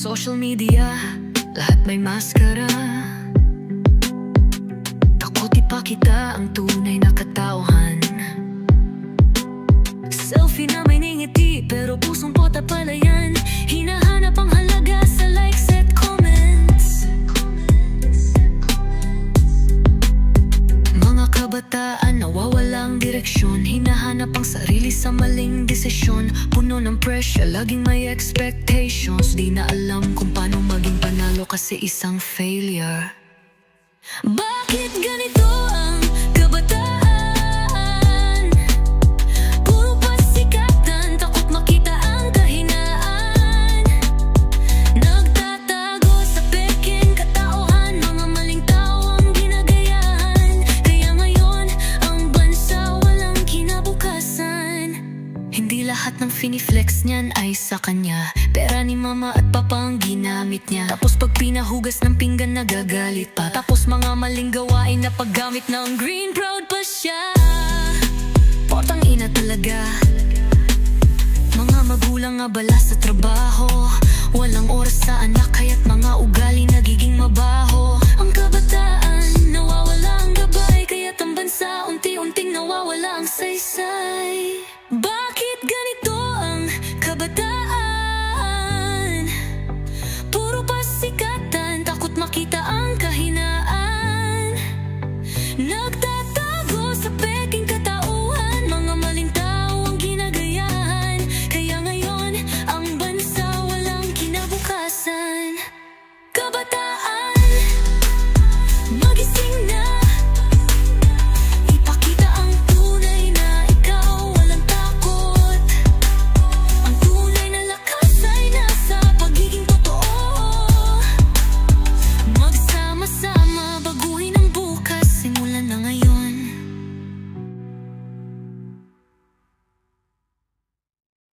social media, lahat may maskara. Takot ipakita ang tunay na katauhan. Selfie na may ngiti, pero pusong pota pala yan. Hinahanap ang halaga sa likes at comments. Mga kabataan nawawalang direksyon, hinahanap ang sarili sa maling desisyon. Puno ng pressure, laging may expectations. Di na alam kung paano maging panalo kasi isang failure. Bakit ganito ang kabataan? Puro pasikatan, takot makita ang kahinaan. Nagtatago sa peking katauhan, mga maling tao ang ginagayahan. Kaya ngayon, ang bansa walang kinabukasan. Hindi lahat ng finiflex niyan ay sa kanya. Pera ni mama at papa ang ginamit niya. Tapos pag pinahugas ng pinggan nagagalit pa. Tapos mga maling gawain na paggamit ng green, proud pa siya. Potang ina talaga. Mga magulang abala sa trabaho, walang oras sa anak kaya't mga ugali nagiging mabaho. Ang kabataan nawawala ang gabay, kaya't ang bansa unti-unting nawawala ang saysay.